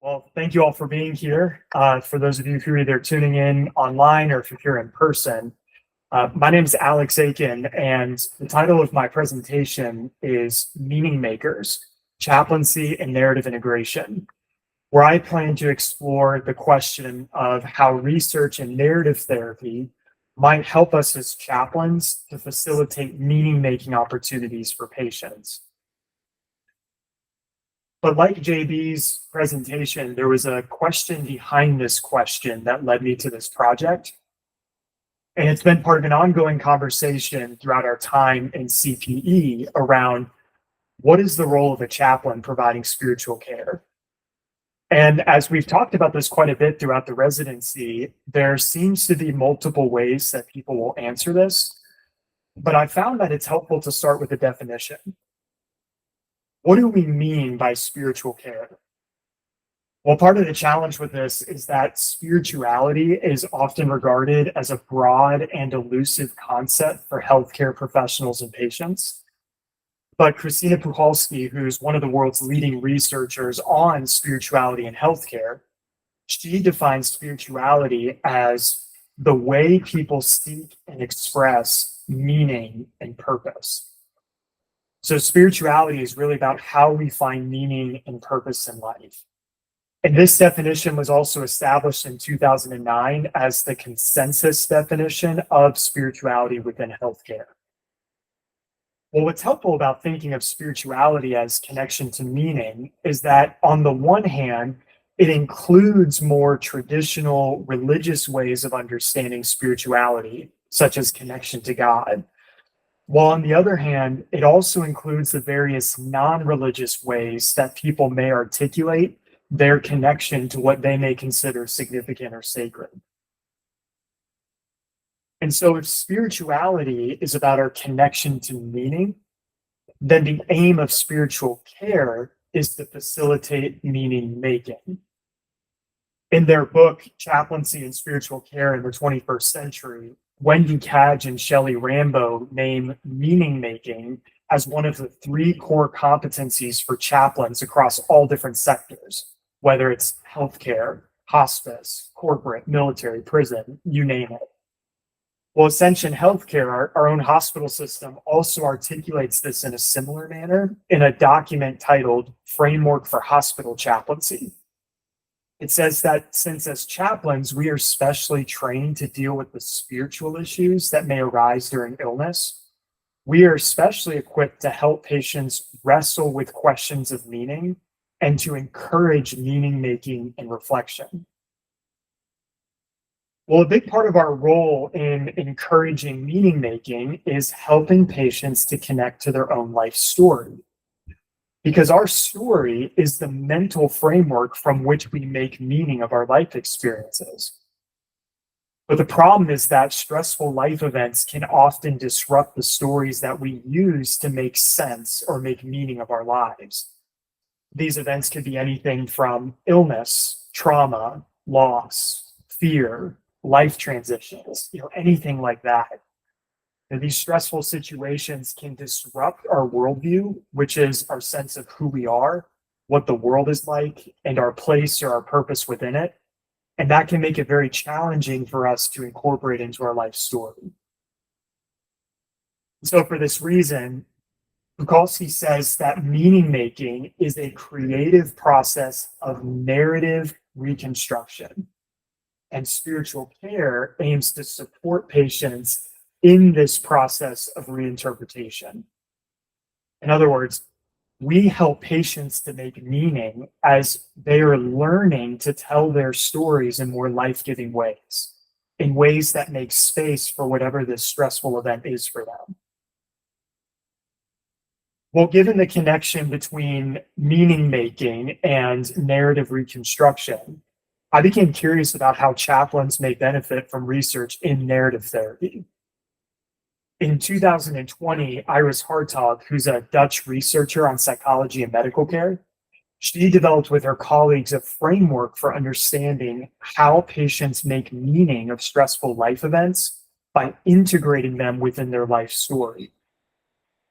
Well, thank you all for being here. For those of you who are either tuning in online or if you're here in person, my name is Alex Aiken, and the title of my presentation is Meaning Makers, Chaplaincy and Narrative Integration, where I plan to explore the question of how research and narrative therapy might help us as chaplains to facilitate meaning-making opportunities for patients. But like JB's presentation, there was a question behind this question that led me to this project. And it's been part of an ongoing conversation throughout our time in CPE around what is the role of a chaplain providing spiritual care? And as we've talked about this quite a bit throughout the residency, there seems to be multiple ways that people will answer this. But I found that it's helpful to start with a definition. What do we mean by spiritual care? Well, part of the challenge with this is that spirituality is often regarded as a broad and elusive concept for healthcare professionals and patients. But Christina Puchalski, who's one of the world's leading researchers on spirituality and healthcare, she defines spirituality as the way people seek and express meaning and purpose. So spirituality is really about how we find meaning and purpose in life. And this definition was also established in 2009 as the consensus definition of spirituality within healthcare. Well, what's helpful about thinking of spirituality as connection to meaning is that on the one hand, it includes more traditional religious ways of understanding spirituality, such as connection to God. While on the other hand, it also includes the various non-religious ways that people may articulate their connection to what they may consider significant or sacred. And so if spirituality is about our connection to meaning, then the aim of spiritual care is to facilitate meaning making. In their book, Chaplaincy and Spiritual Care in the 21st Century, Wendy Cadge and Shelley Rambo name meaning making as one of the three core competencies for chaplains across all different sectors, whether it's healthcare, hospice, corporate, military, prison, you name it. Well, Ascension Healthcare, our own hospital system, also articulates this in a similar manner in a document titled Framework for Hospital Chaplaincy. It says that since as chaplains, we are specially trained to deal with the spiritual issues that may arise during illness, we are especially equipped to help patients wrestle with questions of meaning and to encourage meaning making and reflection. Well, a big part of our role in encouraging meaning making is helping patients to connect to their own life story. Because our story is the mental framework from which we make meaning of our life experiences. But the problem is that stressful life events can often disrupt the stories that we use to make sense or make meaning of our lives. These events could be anything from illness, trauma, loss, fear, life transitions, anything like that. These stressful situations can disrupt our worldview, which is our sense of who we are, what the world is like, and our place or our purpose within it. And that can make it very challenging for us to incorporate into our life story. So for this reason, Puchalski says that meaning making is a creative process of narrative reconstruction. And spiritual care aims to support patients in this process of reinterpretation. In other words, we help patients to make meaning as they are learning to tell their stories in more life-giving ways, in ways that make space for whatever this stressful event is for them. Well, given the connection between meaning making and narrative reconstruction, I became curious about how chaplains may benefit from research in narrative therapy. In 2020, Iris Hartog, who's a Dutch researcher on psychology and medical care, she developed with her colleagues a framework for understanding how patients make meaning of stressful life events by integrating them within their life story.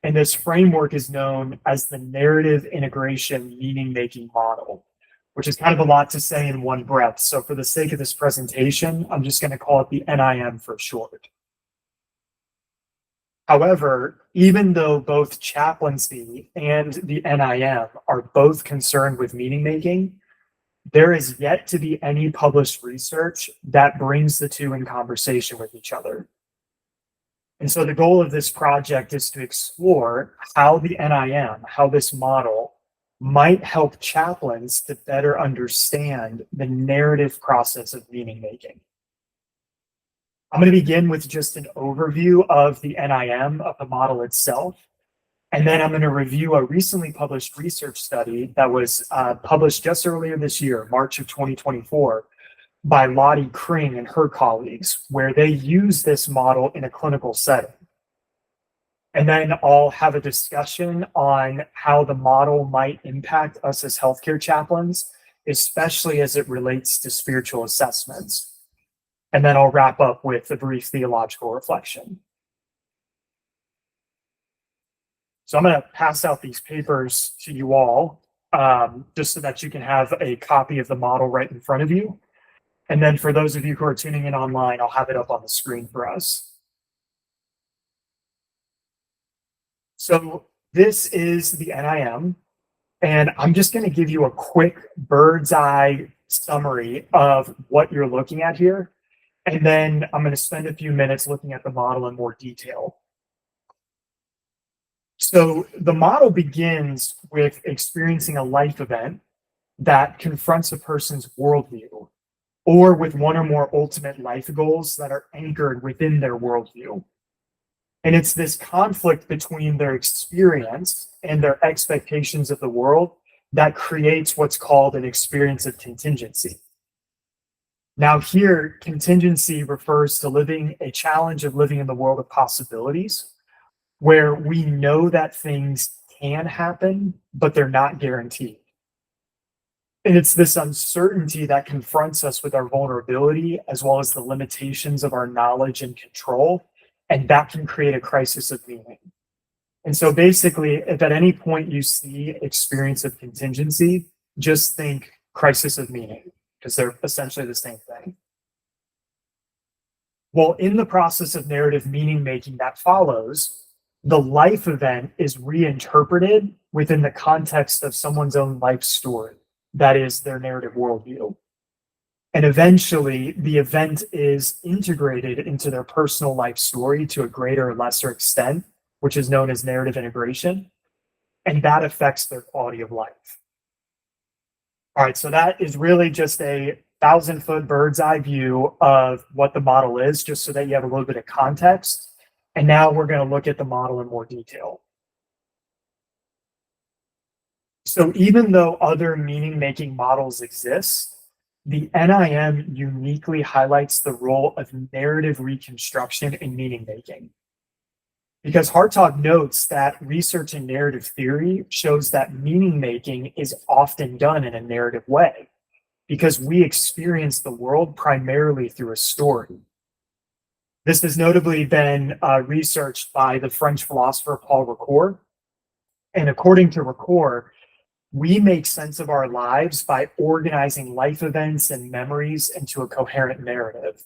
And this framework is known as the narrative integration meaning-making model, which is kind of a lot to say in one breath. So for the sake of this presentation, I'm just going to call it the NIM for short. However, even though both chaplaincy and the NIM are both concerned with meaning making, there is yet to be any published research that brings the two in conversation with each other. And so the goal of this project is to explore how the NIM, how this model might help chaplains to better understand the narrative process of meaning making. I'm going to begin with just an overview of the NIM, of the model itself. And then I'm going to review a recently published research study that was published just earlier this year, March of 2024, by Lottie Kring and her colleagues, where they use this model in a clinical setting. And then I'll have a discussion on how the model might impact us as healthcare chaplains, especially as it relates to spiritual assessments. And then I'll wrap up with a brief theological reflection. So I'm going to pass out these papers to you all, just so that you can have a copy of the model right in front of you. And then for those of you who are tuning in online, I'll have it up on the screen for us. So this is the NIM, and I'm just going to give you a quick bird's eye summary of what you're looking at here. And then I'm going to spend a few minutes looking at the model in more detail. So the model begins with experiencing a life event that confronts a person's worldview, or with one or more ultimate life goals that are anchored within their worldview. And it's this conflict between their experience and their expectations of the world that creates what's called an experience of contingency. Now here, contingency refers to living a challenge of living in the world of possibilities, where we know that things can happen, but they're not guaranteed. And it's this uncertainty that confronts us with our vulnerability, as well as the limitations of our knowledge and control, and that can create a crisis of meaning. And so basically, if at any point you see experience of contingency, just think crisis of meaning, because they're essentially the same thing. Well, in the process of narrative meaning making that follows, the life event is reinterpreted within the context of someone's own life story. That is their narrative worldview. And eventually, the event is integrated into their personal life story to a greater or lesser extent, which is known as narrative integration. And that affects their quality of life. All right, so that is really just a 1,000-foot bird's eye view of what the model is, just so that you have a little bit of context. And now we're going to look at the model in more detail. So even though other meaning-making models exist, the NIM uniquely highlights the role of narrative reconstruction in meaning-making. Because Hartog notes that research in narrative theory shows that meaning-making is often done in a narrative way, because we experience the world primarily through a story. This has notably been researched by the French philosopher Paul Ricoeur. And according to Ricoeur, we make sense of our lives by organizing life events and memories into a coherent narrative.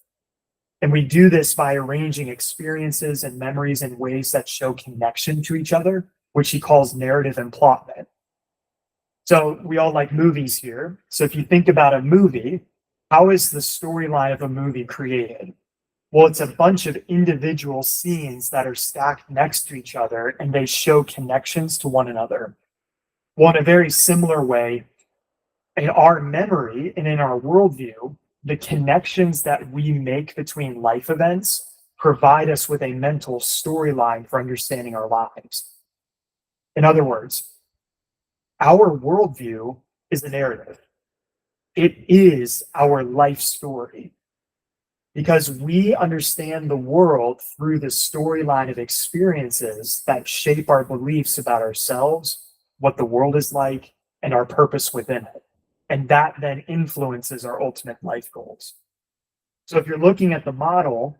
And we do this by arranging experiences and memories in ways that show connection to each other, which he calls narrative emplotment. So we all like movies here. So if you think about a movie, how is the storyline of a movie created? Well, it's a bunch of individual scenes that are stacked next to each other, and they show connections to one another. Well, in a very similar way, in our memory and in our worldview, the connections that we make between life events provide us with a mental storyline for understanding our lives. In other words, our worldview is a narrative. It is our life story, because we understand the world through the storyline of experiences that shape our beliefs about ourselves, what the world is like, and our purpose within it. And that then influences our ultimate life goals. So if you're looking at the model,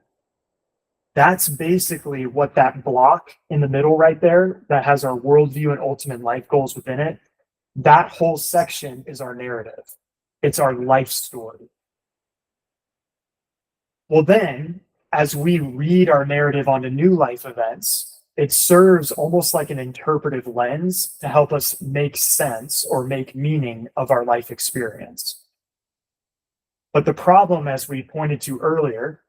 that's basically what that block in the middle right there that has our worldview and ultimate life goals within it. That whole section is our narrative. It's our life story. Well, then, as we read our narrative onto new life events, it serves almost like an interpretive lens to help us make sense or make meaning of our life experience. But the problem, as we pointed to earlier,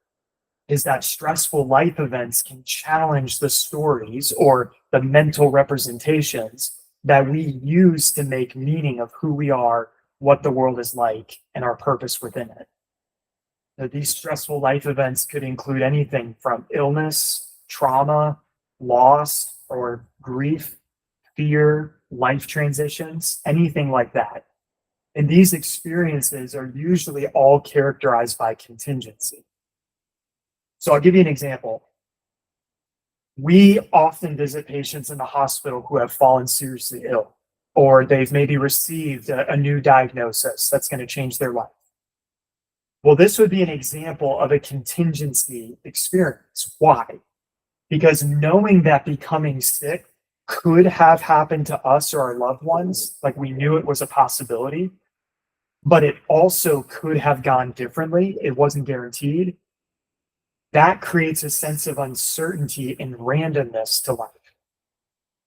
is that stressful life events can challenge the stories or the mental representations that we use to make meaning of who we are, what the world is like, and our purpose within it. Now, these stressful life events could include anything from illness, trauma, loss, or grief, fear, life transitions, anything like that. And these experiences are usually all characterized by contingency. So I'll give you an example. We often visit patients in the hospital who have fallen seriously ill, or they've maybe received a new diagnosis that's going to change their life. Well, this would be an example of a contingency experience. Why? Because knowing that becoming sick could have happened to us or our loved ones, like we knew it was a possibility, but it also could have gone differently. It wasn't guaranteed. That creates a sense of uncertainty and randomness to life.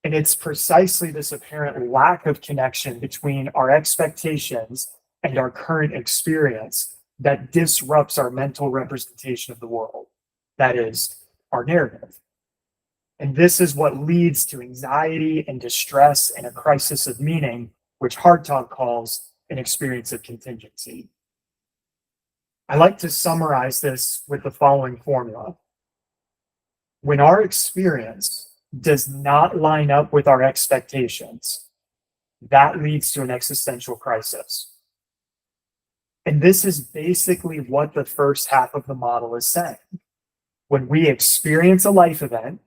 And it's precisely this apparent lack of connection between our expectations and our current experience that disrupts our mental representation of the world. That is, our narrative. And this is what leads to anxiety and distress and a crisis of meaning, which Hartog calls an experience of contingency. I like to summarize this with the following formula. When our experience does not line up with our expectations, that leads to an existential crisis. And this is basically what the first half of the model is saying. When we experience a life event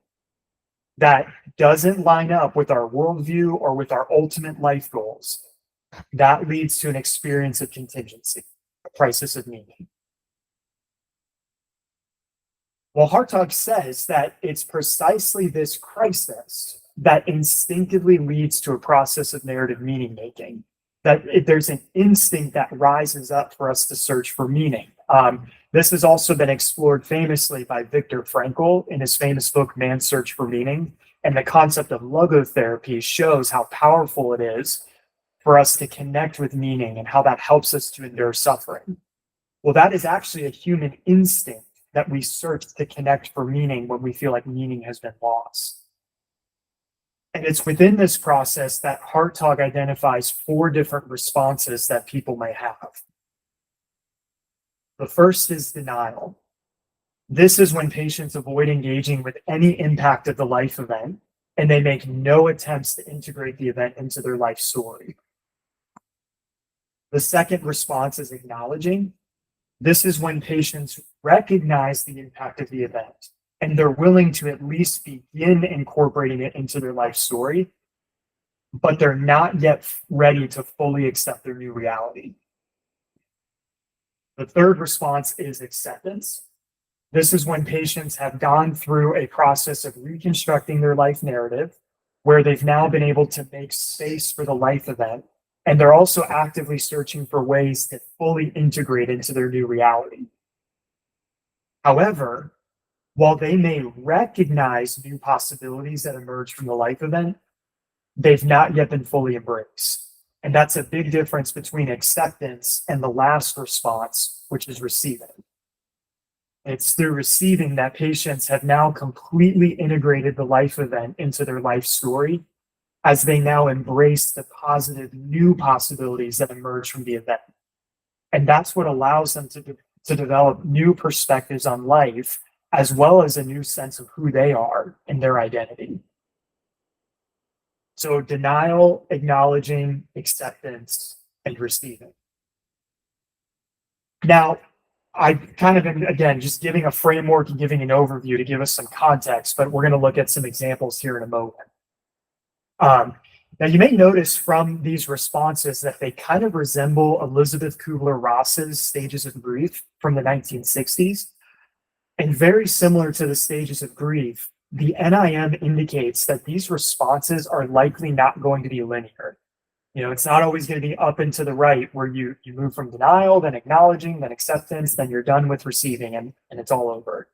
that doesn't line up with our worldview or with our ultimate life goals, that leads to an experience of contingency, a crisis of meaning. Well, Hartog says that it's precisely this crisis that instinctively leads to a process of narrative meaning making, that there's an instinct that rises up for us to search for meaning. This has also been explored famously by Viktor Frankl in his famous book, Man's Search for Meaning. And the concept of logotherapy shows how powerful it is for us to connect with meaning and how that helps us to endure suffering. Well, that is actually a human instinct that we search to connect for meaning when we feel like meaning has been lost. And it's within this process that Hartog identifies 4 different responses that people may have. The first is denial. This is when patients avoid engaging with any impact of the life event, and they make no attempts to integrate the event into their life story. The second response is acknowledging. This is when patients recognize the impact of the event, and they're willing to at least begin incorporating it into their life story, but they're not yet ready to fully accept their new reality. The third response is acceptance. This is when patients have gone through a process of reconstructing their life narrative, where they've now been able to make space for the life event, and they're also actively searching for ways to fully integrate into their new reality. However, while they may recognize new possibilities that emerge from the life event, they've not yet been fully embraced. And that's a big difference between acceptance and the last response, which is receiving. It's through receiving that patients have now completely integrated the life event into their life story, as they now embrace the positive new possibilities that emerge from the event. And that's what allows them to develop new perspectives on life, as well as a new sense of who they are and their identity. So denial, acknowledging, acceptance, and receiving. Now, I kind of am, again, just giving a framework and giving an overview to give us some context, but we're going to look at some examples here in a moment. Now, you may notice from these responses that they kind of resemble Elizabeth Kubler-Ross's stages of grief from the 1960s. And very similar to the stages of grief, the NIM indicates that these responses are likely not going to be linear. It's not always going to be up and to the right where you move from denial, then acknowledging, then acceptance, then you're done with receiving and it's all over.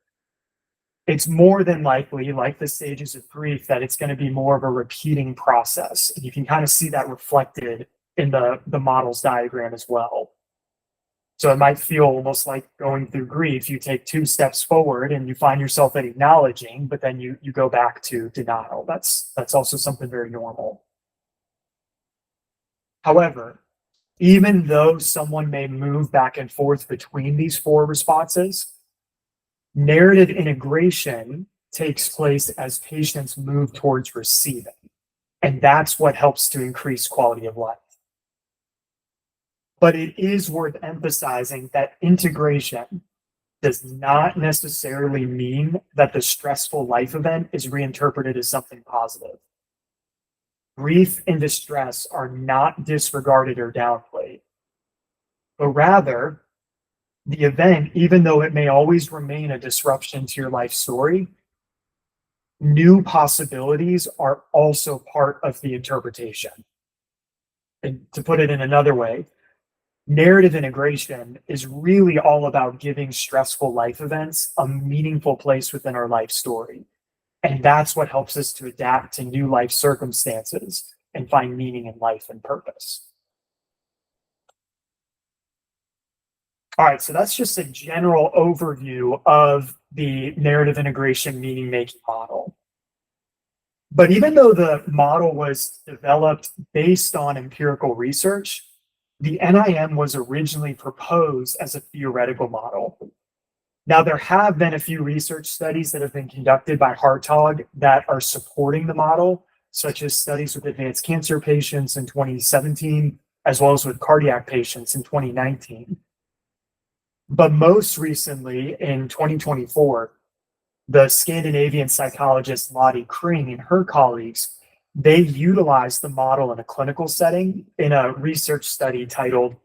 It's more than likely, like the stages of grief, that it's going to be more of a repeating process. And you can kind of see that reflected in the model's diagram as well. So it might feel almost like going through grief. You take 2 steps forward and you find yourself at acknowledging, but then you go back to denial. That's also something very normal. However, even though someone may move back and forth between these 4 responses, narrative integration takes place as patients move towards receiving. And that's what helps to increase quality of life. But it is worth emphasizing that integration does not necessarily mean that the stressful life event is reinterpreted as something positive. Grief and distress are not disregarded or downplayed, but rather, the event, even though it may always remain a disruption to your life story, new possibilities are also part of the interpretation. And to put it in another way, narrative integration is really all about giving stressful life events a meaningful place within our life story. And that's what helps us to adapt to new life circumstances and find meaning in life and purpose. All right, so that's just a general overview of the narrative integration meaning-making model. But even though the model was developed based on empirical research, the NIM was originally proposed as a theoretical model. Now, there have been a few research studies that have been conducted by Hartog that are supporting the model, such as studies with advanced cancer patients in 2017, as well as with cardiac patients in 2019. But most recently, in 2024, the Scandinavian psychologist Lottie Kring and her colleagues, they utilized the model in a clinical setting in a research study titled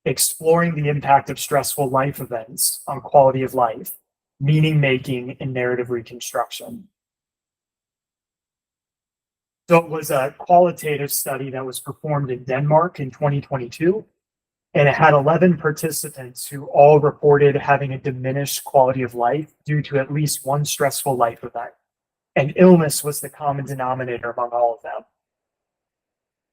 Exploring the Impact of Stressful Life Events on Quality of Life, Meaning Making and Narrative Reconstruction. So it was a qualitative study that was performed in Denmark in 2022. And it had 11 participants who all reported having a diminished quality of life due to at least one stressful life event. And illness was the common denominator among all of them.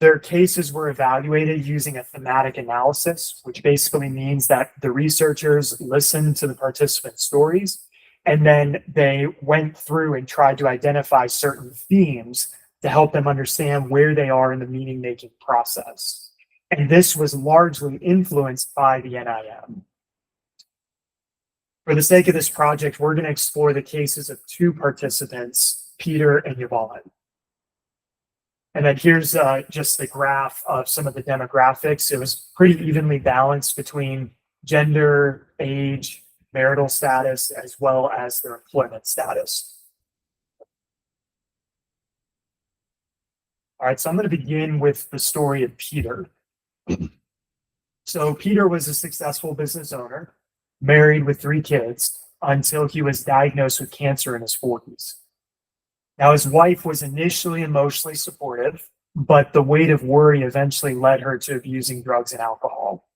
Their cases were evaluated using a thematic analysis, which basically means that the researchers listened to the participants' stories, and then they went through and tried to identify certain themes to help them understand where they are in the meaning-making process. And this was largely influenced by the NIM. For the sake of this project, we're going to explore the cases of 2 participants, Peter and Yvonne. And then here's just the graph of some of the demographics. It was pretty evenly balanced between gender, age, marital status, as well as their employment status. All right, so I'm going to begin with the story of Peter. So Peter was a successful business owner, married with 3 kids, until he was diagnosed with cancer in his 40s. Now, his wife was initially emotionally supportive, but the weight of worry eventually led her to abusing drugs and alcohol.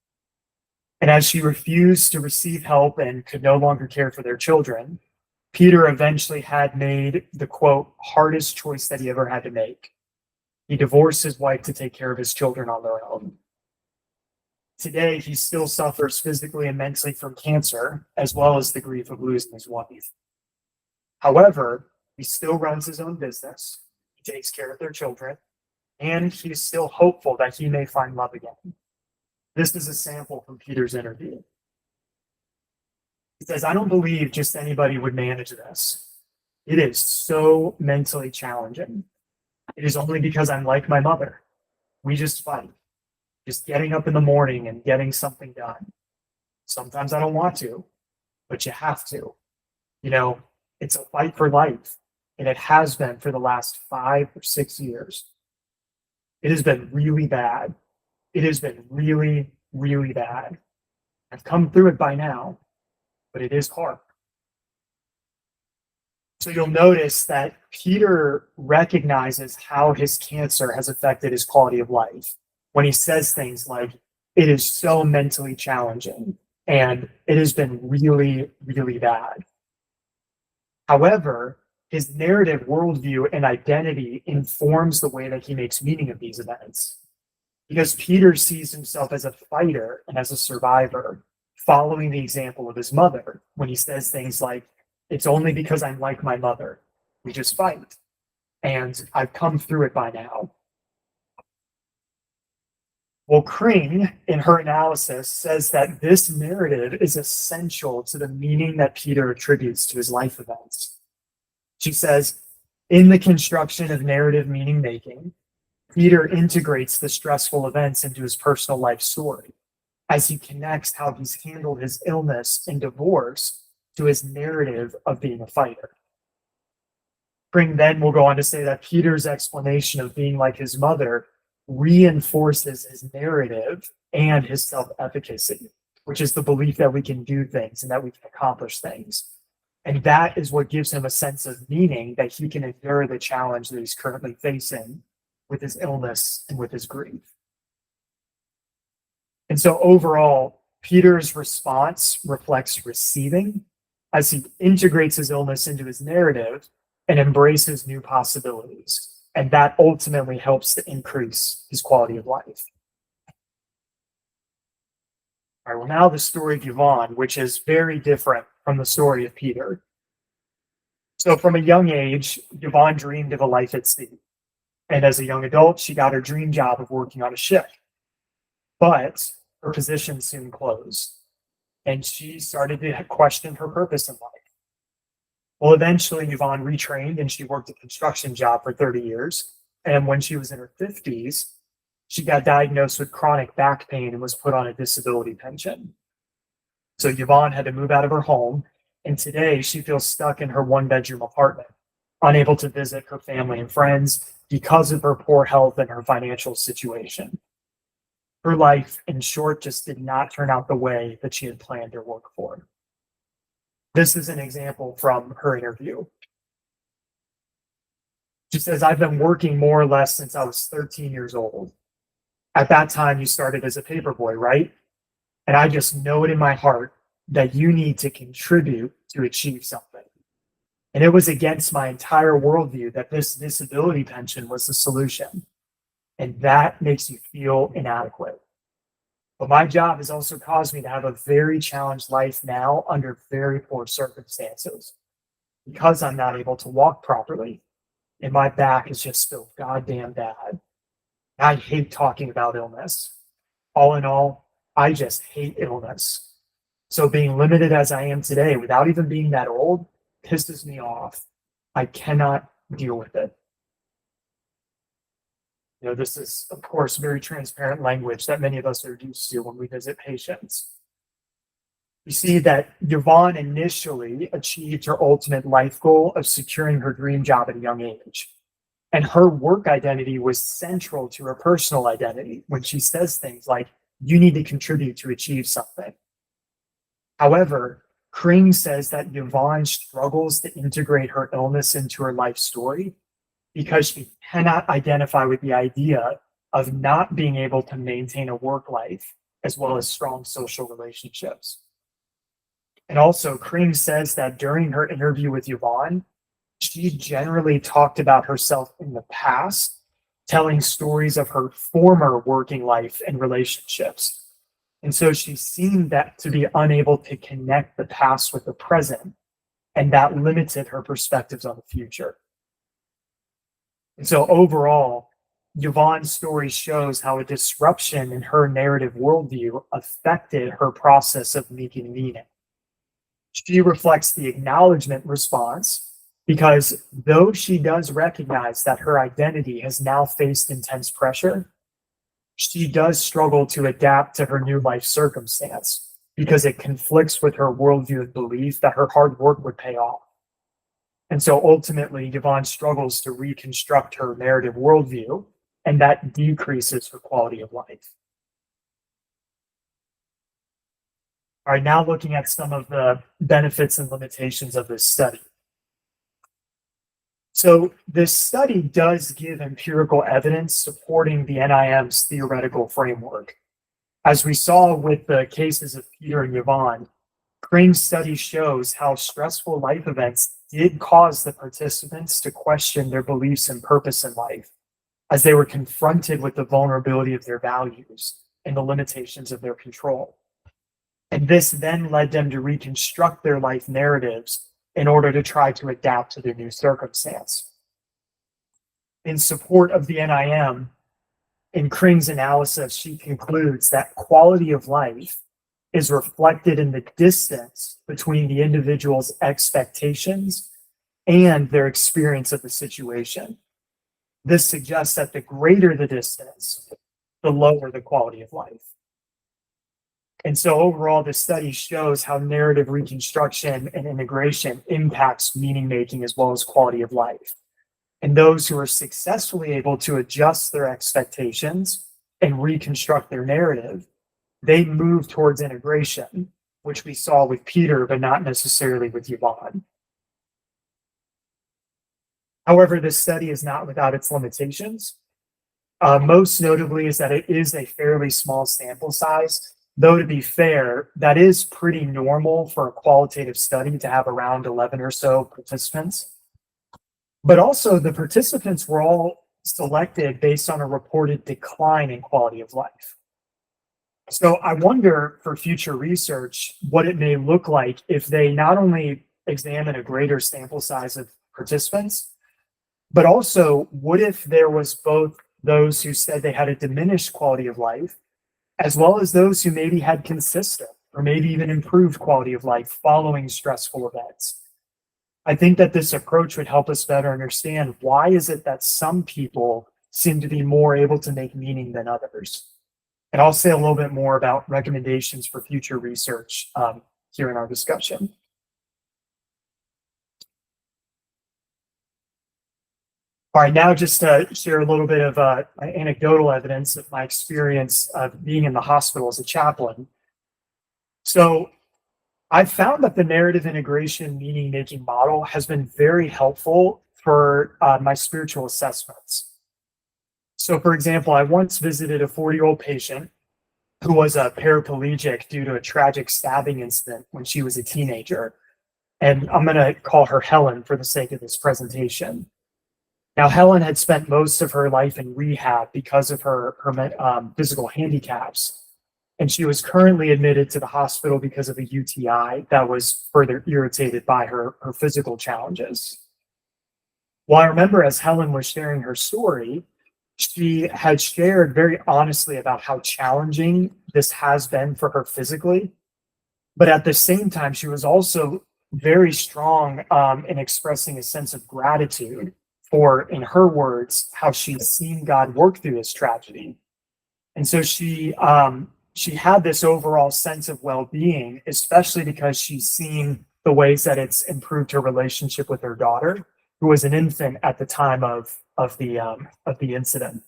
And as she refused to receive help and could no longer care for their children, Peter eventually had made the, quote, hardest choice that he ever had to make. He divorced his wife to take care of his children on their own. Today, he still suffers physically and mentally from cancer, as well as the grief of losing his wife. However, he still runs his own business, he takes care of their children, and he's still hopeful that he may find love again. This is a sample from Peter's interview. He says, "I don't believe just anybody would manage this. It is so mentally challenging. It is only because I'm like my mother. We just fight. Just getting up in the morning and getting something done. Sometimes I don't want to, but you have to. It's a fight for life, and it has been for the last 5 or 6 years. It has been really bad. It has been really, really bad. I've come through it by now, but it is hard." So you'll notice that Peter recognizes how his cancer has affected his quality of life. when he says things like, it is so mentally challenging and it has been really, really bad. However, his narrative worldview and identity informs the way that he makes meaning of these events. Because Peter sees himself as a fighter and as a survivor, following the example of his mother when he says things like, it's only because I'm like my mother. We just fight. And I've come through it by now. Well, Kring, in her analysis, says that this narrative is essential to the meaning that Peter attributes to his life events. She says, in the construction of narrative meaning making, Peter integrates the stressful events into his personal life story as he connects how he's handled his illness and divorce to his narrative of being a fighter. Kring then will go on to say that Peter's explanation of being like his mother reinforces his narrative and his self-efficacy, which is the belief that we can do things and that we can accomplish things. And that is what gives him a sense of meaning that he can endure the challenge that he's currently facing with his illness and with his grief. And so overall, Peter's response reflects receiving as he integrates his illness into his narrative and embraces new possibilities. And that ultimately helps to increase his quality of life. All right, well, now the story of Yvonne, which is very different from the story of Peter. So from a young age, Yvonne dreamed of a life at sea. And as a young adult, she got her dream job of working on a ship. But her position soon closed, and she started to question her purpose in life. Well, eventually, Yvonne retrained and she worked a construction job for 30 years. And when she was in her 50s, she got diagnosed with chronic back pain and was put on a disability pension. So Yvonne had to move out of her home, and today she feels stuck in her one-bedroom apartment, unable to visit her family and friends because of her poor health and her financial situation. Her life, in short, just did not turn out the way that she had planned her work for. This is an example from her interview. She says, I've been working more or less since I was 13 years old. At that time, you started as a paperboy, right? And I just know it in my heart that you need to contribute to achieve something. And it was against my entire worldview that this disability pension was the solution. And that makes you feel inadequate. But my job has also caused me to have a very challenged life now under very poor circumstances because I'm not able to walk properly and my back is just so goddamn bad. I hate talking about illness. All in all, I just hate illness. So being limited as I am today without even being that old pisses me off. I cannot deal with it. You know, this is, of course, very transparent language that many of us are used to when we visit patients. You see that Yvonne initially achieved her ultimate life goal of securing her dream job at a young age. And her work identity was central to her personal identity when she says things like, you need to contribute to achieve something. However, Kring says that Yvonne struggles to integrate her illness into her life story because she cannot identify with the idea of not being able to maintain a work life as well as strong social relationships. And also, Kring says that during her interview with Yvonne, she generally talked about herself in the past, telling stories of her former working life and relationships. And so she seemed that to be unable to connect the past with the present, and that limited her perspectives on the future. And so overall, Yvonne's story shows how a disruption in her narrative worldview affected her process of making meaning. She reflects the acknowledgement response because though she does recognize that her identity has now faced intense pressure, she does struggle to adapt to her new life circumstance because it conflicts with her worldview and belief that her hard work would pay off. And so ultimately, Yvonne struggles to reconstruct her narrative worldview, and that decreases her quality of life. All right, now looking at some of the benefits and limitations of this study. So this study does give empirical evidence supporting the NIM's theoretical framework. As we saw with the cases of Peter and Yvonne, Crane's study shows how stressful life events did cause the participants to question their beliefs and purpose in life, as they were confronted with the vulnerability of their values and the limitations of their control. And this then led them to reconstruct their life narratives in order to try to adapt to their new circumstance. In support of the NIM, in Crane's analysis, she concludes that quality of life is reflected in the distance between the individual's expectations and their experience of the situation. This suggests that the greater the distance, the lower the quality of life. And so overall, the study shows how narrative reconstruction and integration impacts meaning making as well as quality of life. And those who are successfully able to adjust their expectations and reconstruct their narrative, they move towards integration, which we saw with Peter, but not necessarily with Yvonne. However, this study is not without its limitations. Most notably is that it is a fairly small sample size. Though to be fair, that is pretty normal for a qualitative study to have around 11 or so participants. But also the participants were all selected based on a reported decline in quality of life. So I wonder for future research what it may look like if they not only examine a greater sample size of participants, but also what if there was both those who said they had a diminished quality of life as well as those who maybe had consistent or maybe even improved quality of life following stressful events. I think that this approach would help us better understand why is it that some people seem to be more able to make meaning than others. And I'll say a little bit more about recommendations for future research here in our discussion. All right, now just to share a little bit of anecdotal evidence of my experience of being in the hospital as a chaplain. So I've found that the narrative integration meaning-making model has been very helpful for my spiritual assessments. So for example, I once visited a 40-year-old patient who was a paraplegic due to a tragic stabbing incident when she was a teenager. And I'm going to call her Helen for the sake of this presentation. Now, Helen had spent most of her life in rehab because of her physical handicaps, and she was currently admitted to the hospital because of a UTI that was further irritated by her physical challenges. Well, I remember as Helen was sharing her story, she had shared very honestly about how challenging this has been for her physically, but at the same time, she was also very strong in expressing a sense of gratitude for, in her words, how she's seen God work through this tragedy. And so she had this overall sense of well-being, especially because she's seen the ways that it's improved her relationship with her daughter, who was an infant at the time of the incident.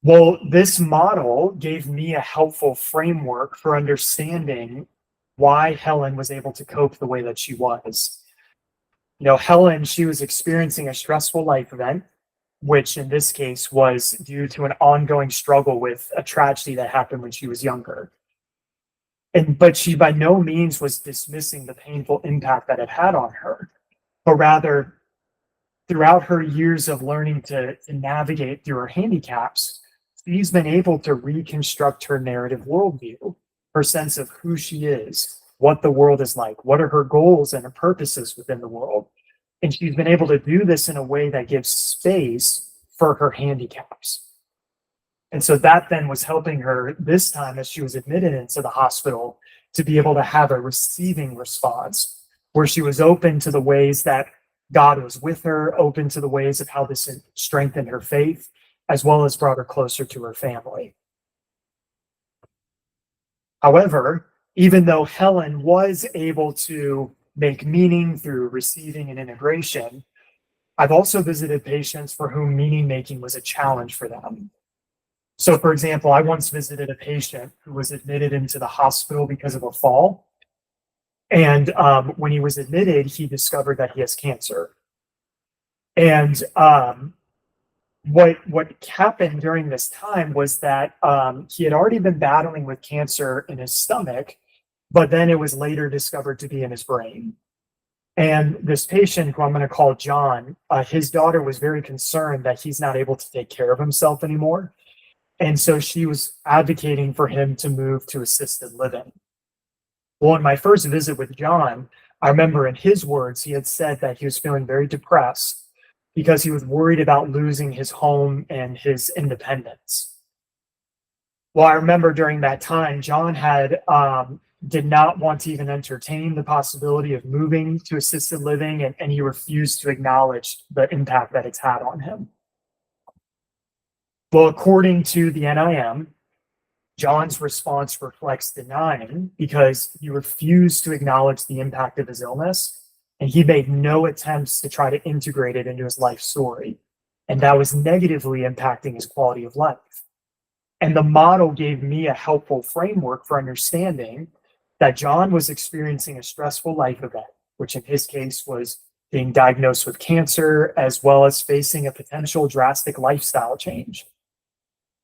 Well, this model gave me a helpful framework for understanding why Helen was able to cope the way that she was. You know, Helen, she was experiencing a stressful life event, which in this case was due to an ongoing struggle with a tragedy that happened when she was younger. But she by no means was dismissing the painful impact that it had on her, but rather throughout her years of learning to navigate through her handicaps, she's been able to reconstruct her narrative worldview, her sense of who she is, what the world is like, what are her goals and her purposes within the world. And she's been able to do this in a way that gives space for her handicaps. And so that then was helping her this time as she was admitted into the hospital to be able to have a receiving response where she was open to the ways that God was with her, open to the ways of how this strengthened her faith, as well as brought her closer to her family. However, even though Helen was able to make meaning through receiving and integration, I've also visited patients for whom meaning making was a challenge for them. So, for example, I once visited a patient who was admitted into the hospital because of a fall. And when he was admitted, he discovered that he has cancer. And what happened during this time was that he had already been battling with cancer in his stomach, but then it was later discovered to be in his brain. And this patient, who I'm going to call John, his daughter was very concerned that he's not able to take care of himself anymore. And so she was advocating for him to move to assisted living. Well, in my first visit with John, I remember in his words, he had said that he was feeling very depressed because he was worried about losing his home and his independence. Well, I remember during that time, John did not want to even entertain the possibility of moving to assisted living, and he refused to acknowledge the impact that it's had on him. Well, according to the NIM, John's response reflects denying because he refused to acknowledge the impact of his illness, and he made no attempts to try to integrate it into his life story. And that was negatively impacting his quality of life. And the model gave me a helpful framework for understanding that John was experiencing a stressful life event, which in his case was being diagnosed with cancer, as well as facing a potential drastic lifestyle change.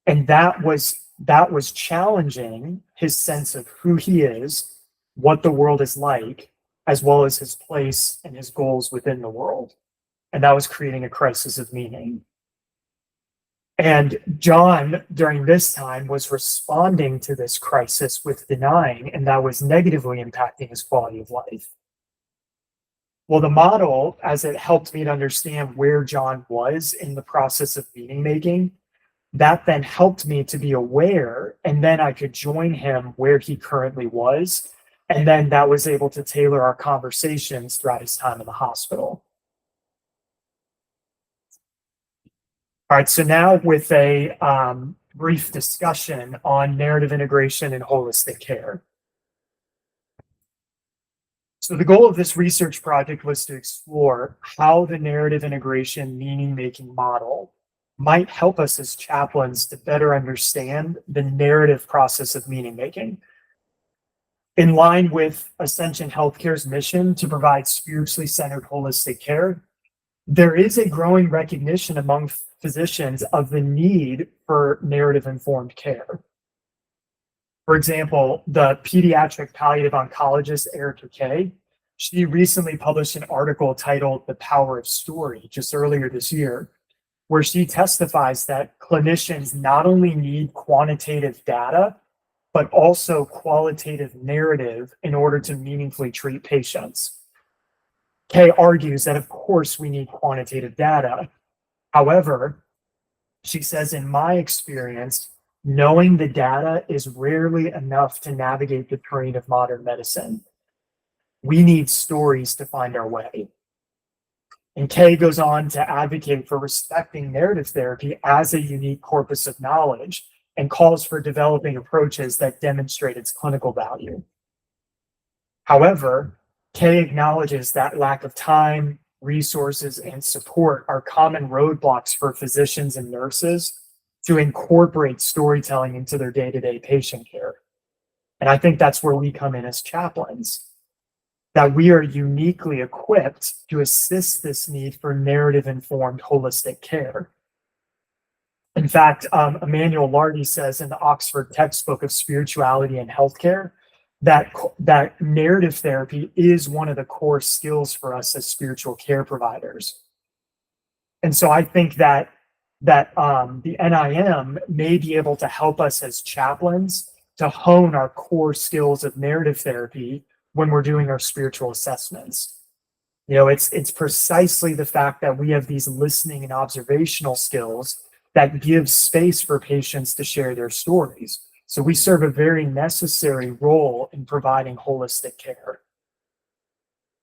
And that was challenging his sense of who he is, what the world is like, as well as his place and his goals within the world. And that was creating a crisis of meaning. And John, during this time, was responding to this crisis with denying, and that was negatively impacting his quality of life. Well, the model, as it helped me to understand where John was in the process of meaning making, that then helped me to be aware, and then I could join him where he currently was. And then that was able to tailor our conversations throughout his time in the hospital. All right, so now with a brief discussion on narrative integration and holistic care. So the goal of this research project was to explore how the narrative integration meaning-making model might help us as chaplains to better understand the narrative process of meaning-making. In line with Ascension Healthcare's mission to provide spiritually centered holistic care, there is a growing recognition among physicians of the need for narrative-informed care. For example, the pediatric palliative oncologist, Erica Kay, she recently published an article titled The Power of Story just earlier this year, where she testifies that clinicians not only need quantitative data, but also qualitative narrative in order to meaningfully treat patients. Kay argues that, of course, we need quantitative data. However, she says, in my experience, knowing the data is rarely enough to navigate the terrain of modern medicine. We need stories to find our way. And Kay goes on to advocate for respecting narrative therapy as a unique corpus of knowledge and calls for developing approaches that demonstrate its clinical value. However, Kay acknowledges that lack of time, resources, and support are common roadblocks for physicians and nurses to incorporate storytelling into their day-to-day patient care. And I think that's where we come in as chaplains, that we are uniquely equipped to assist this need for narrative-informed holistic care. In fact, Emmanuel Lardy says in the Oxford Textbook of Spirituality and Healthcare that narrative therapy is one of the core skills for us as spiritual care providers. And so I think that the NIM may be able to help us as chaplains to hone our core skills of narrative therapy when we're doing our spiritual assessments. You know, it's precisely the fact that we have these listening and observational skills that give space for patients to share their stories. So we serve a very necessary role in providing holistic care.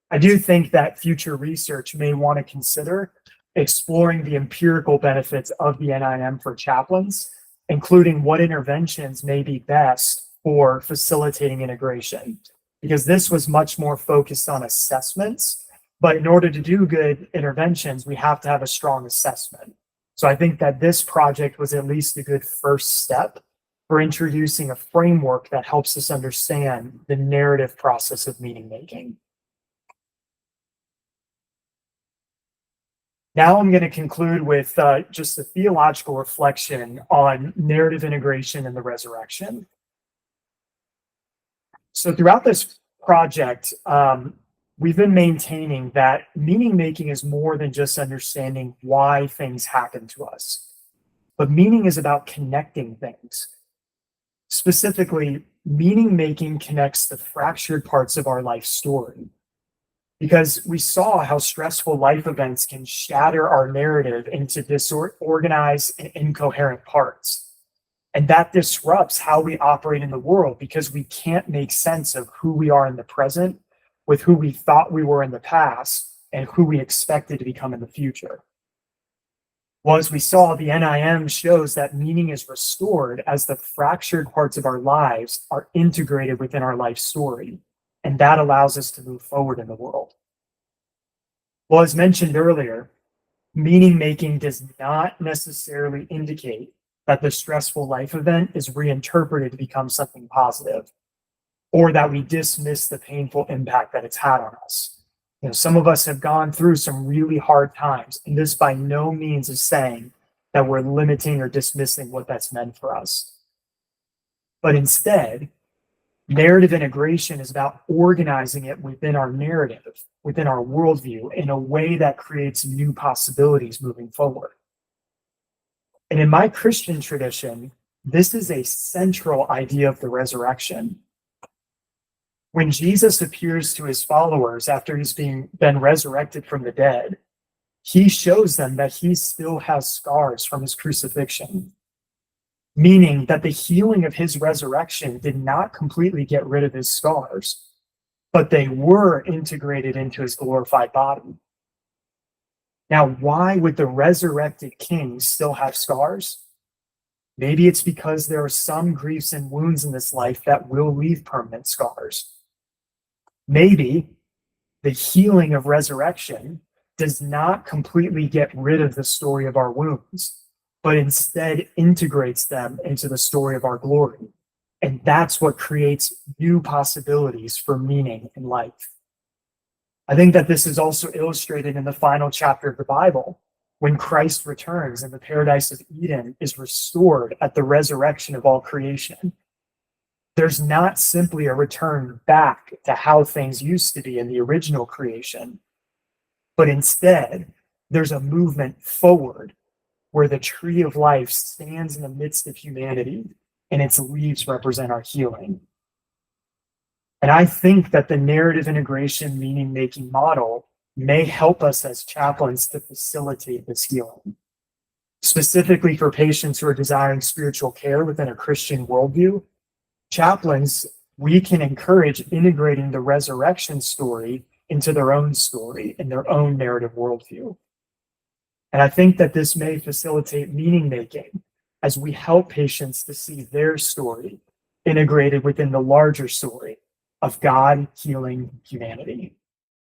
I do think that future research may want to consider exploring the empirical benefits of the NIM for chaplains, including what interventions may be best for facilitating integration, because this was much more focused on assessments. But in order to do good interventions, we have to have a strong assessment. So I think that this project was at least a good first step for introducing a framework that helps us understand the narrative process of meaning making. Now I'm going to conclude with just a theological reflection on narrative integration and the resurrection. So throughout this project, we've been maintaining that meaning making is more than just understanding why things happen to us, but meaning is about connecting things. Specifically, meaning making connects the fractured parts of our life story, because we saw how stressful life events can shatter our narrative into disorganized and incoherent parts. And that disrupts how we operate in the world, because we can't make sense of who we are in the present with who we thought we were in the past and who we expected to become in the future. Well, as we saw, the NIM shows that meaning is restored as the fractured parts of our lives are integrated within our life story. And that allows us to move forward in the world. Well, as mentioned earlier, meaning making does not necessarily indicate that the stressful life event is reinterpreted to become something positive, or that we dismiss the painful impact that it's had on us. Some of us have gone through some really hard times, and this by no means is saying that we're limiting or dismissing what that's meant for us. But instead, narrative integration is about organizing it within our narrative, within our worldview, in a way that creates new possibilities moving forward. And in my Christian tradition, this is a central idea of the resurrection. When Jesus appears to his followers after he's been resurrected from the dead, he shows them that he still has scars from his crucifixion, meaning that the healing of his resurrection did not completely get rid of his scars, but they were integrated into his glorified body. Now, why would the resurrected king still have scars? Maybe it's because there are some griefs and wounds in this life that will leave permanent scars. Maybe the healing of resurrection does not completely get rid of the story of our wounds, but instead integrates them into the story of our glory. And that's what creates new possibilities for meaning in life. I think that this is also illustrated in the final chapter of the Bible, when Christ returns and the paradise of Eden is restored at the resurrection of all creation. There's not simply a return back to how things used to be in the original creation, but instead there's a movement forward where the tree of life stands in the midst of humanity and its leaves represent our healing. And I think that the narrative integration meaning making model may help us as chaplains to facilitate this healing. Specifically for patients who are desiring spiritual care within a Christian worldview, chaplains, we can encourage integrating the resurrection story into their own story in their own narrative worldview. And I think that this may facilitate meaning making as we help patients to see their story integrated within the larger story of God healing humanity.